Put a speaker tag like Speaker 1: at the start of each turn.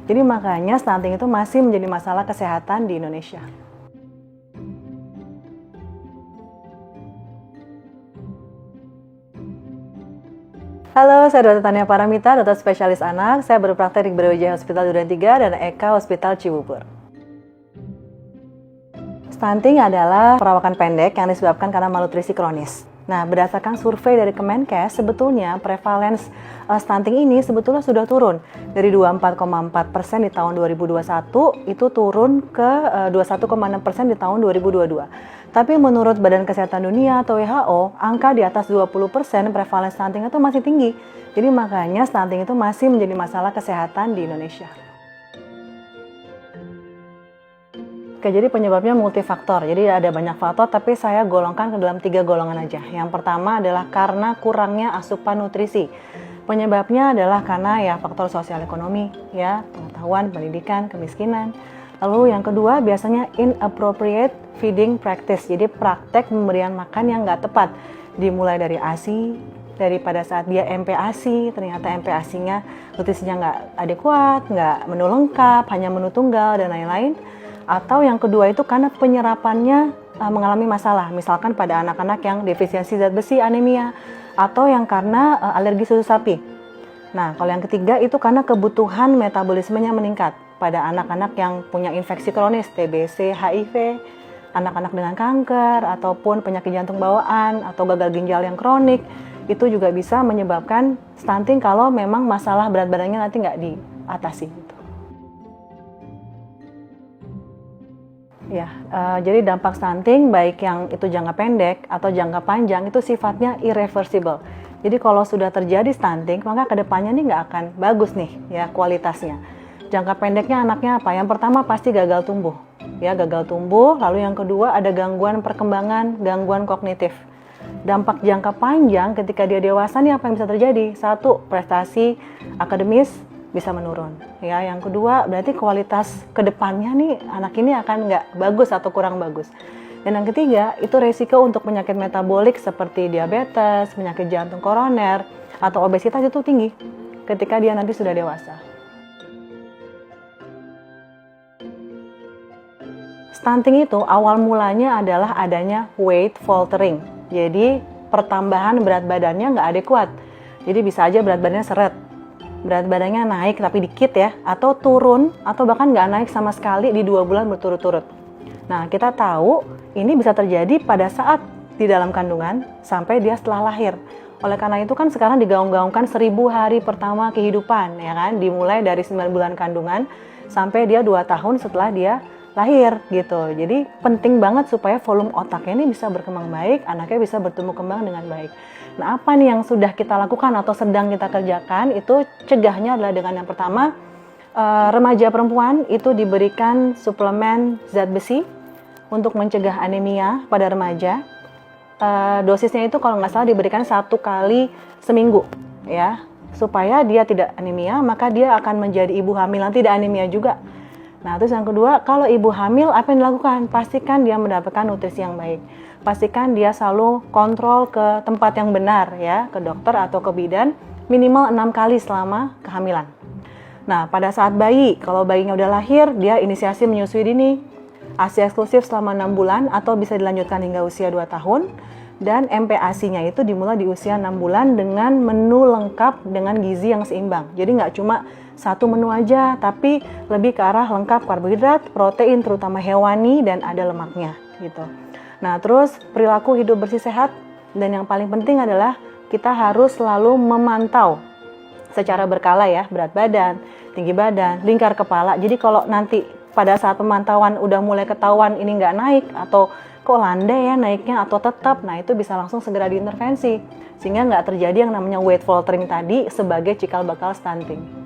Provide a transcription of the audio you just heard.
Speaker 1: Jadi makanya stunting itu masih menjadi masalah kesehatan di Indonesia. Halo, saya Dr. Tania Paramita, dokter spesialis anak. Saya berpraktek di Brawijaya Hospital Duren 3 dan Eka Hospital Cibubur. Stunting adalah perawakan pendek yang disebabkan karena malnutrisi kronis. Nah, berdasarkan survei dari Kemenkes, sebetulnya prevalence stunting ini sebetulnya sudah turun dari 24,4% di tahun 2021 itu turun ke 21,6% di tahun 2022. Tapi menurut Badan Kesehatan Dunia atau WHO, angka di atas 20% prevalence stunting itu masih tinggi. Jadi makanya stunting itu masih menjadi masalah kesehatan di Indonesia. Oke, jadi penyebabnya multifaktor. Jadi ada banyak faktor, tapi saya golongkan ke dalam 3 golongan aja. Yang pertama adalah karena kurangnya asupan nutrisi. Penyebabnya adalah karena ya faktor sosial ekonomi, ya, pengetahuan, pendidikan, kemiskinan. Lalu yang kedua biasanya inappropriate feeding practice. Jadi praktek pemberian makan yang nggak tepat. Dimulai dari ASI, pada saat dia MPASI, ternyata MPASI-nya nutrisinya nggak adekuat, nggak menu lengkap, hanya menu tunggal, dan lain-lain. Atau yang kedua itu karena penyerapannya mengalami masalah, misalkan pada anak-anak yang defisiensi zat besi, anemia, atau yang karena alergi susu sapi. Nah, kalau yang ketiga itu karena kebutuhan metabolismenya meningkat pada anak-anak yang punya infeksi kronis, TBC, HIV, anak-anak dengan kanker, ataupun penyakit jantung bawaan, atau gagal ginjal yang kronik, itu juga bisa menyebabkan stunting kalau memang masalah berat badannya nanti nggak diatasi. Ya, jadi dampak stunting baik yang itu jangka pendek atau jangka panjang itu sifatnya irreversible. Jadi kalau sudah terjadi stunting, maka kedepannya nih nggak akan bagus nih ya kualitasnya. Jangka pendeknya anaknya apa? Yang pertama pasti gagal tumbuh. Ya, gagal tumbuh. Lalu yang kedua ada gangguan perkembangan, gangguan kognitif. Dampak jangka panjang ketika dia dewasa nih apa yang bisa terjadi? Satu, prestasi akademis bisa menurun. Ya, yang kedua berarti kualitas kedepannya nih anak ini akan nggak bagus atau kurang bagus. Dan yang ketiga itu resiko untuk penyakit metabolik seperti diabetes, penyakit jantung koroner, atau obesitas itu tinggi ketika dia nanti sudah dewasa. Stunting itu awal mulanya adalah adanya weight faltering. Jadi pertambahan berat badannya nggak adekuat. Jadi bisa aja berat badannya seret. Berat badannya naik tapi dikit ya, atau turun, atau bahkan nggak naik sama sekali di 2 bulan berturut-turut. Nah, kita tahu ini bisa terjadi pada saat di dalam kandungan sampai dia setelah lahir. Oleh karena itu kan sekarang digaung-gaungkan 1000 hari pertama kehidupan, ya kan? Dimulai dari 9 bulan kandungan sampai dia 2 tahun setelah dia lahir gitu. Jadi penting banget supaya volume otaknya ini bisa berkembang baik, anaknya bisa bertumbuh kembang dengan baik. Nah, apa nih yang sudah kita lakukan atau sedang kita kerjakan? Itu cegahnya adalah dengan yang pertama, remaja perempuan itu diberikan suplemen zat besi untuk mencegah anemia pada remaja. Dosisnya itu kalau nggak salah diberikan 1 kali seminggu, ya, supaya dia tidak anemia, maka dia akan menjadi ibu hamil nanti tidak anemia juga. Nah, terus yang kedua, kalau ibu hamil apa yang dilakukan? Pastikan dia mendapatkan nutrisi yang baik. Pastikan dia selalu kontrol ke tempat yang benar ya, ke dokter atau ke bidan minimal 6 kali selama kehamilan. Nah, pada saat bayi, kalau bayinya udah lahir, dia inisiasi menyusui dini. ASI eksklusif selama 6 bulan atau bisa dilanjutkan hingga usia 2 tahun. Dan MPASI-nya itu dimulai di usia 6 bulan dengan menu lengkap dengan gizi yang seimbang. Jadi nggak cuma 1 menu aja, tapi lebih ke arah lengkap karbohidrat, protein terutama hewani, dan ada lemaknya gitu. Nah, terus perilaku hidup bersih sehat, dan yang paling penting adalah kita harus selalu memantau secara berkala ya, berat badan, tinggi badan, lingkar kepala. Jadi kalau nanti pada saat pemantauan udah mulai ketahuan ini nggak naik atau kok landai ya naiknya atau tetap, nah itu bisa langsung segera diintervensi sehingga nggak terjadi yang namanya weight faltering tadi sebagai cikal bakal stunting.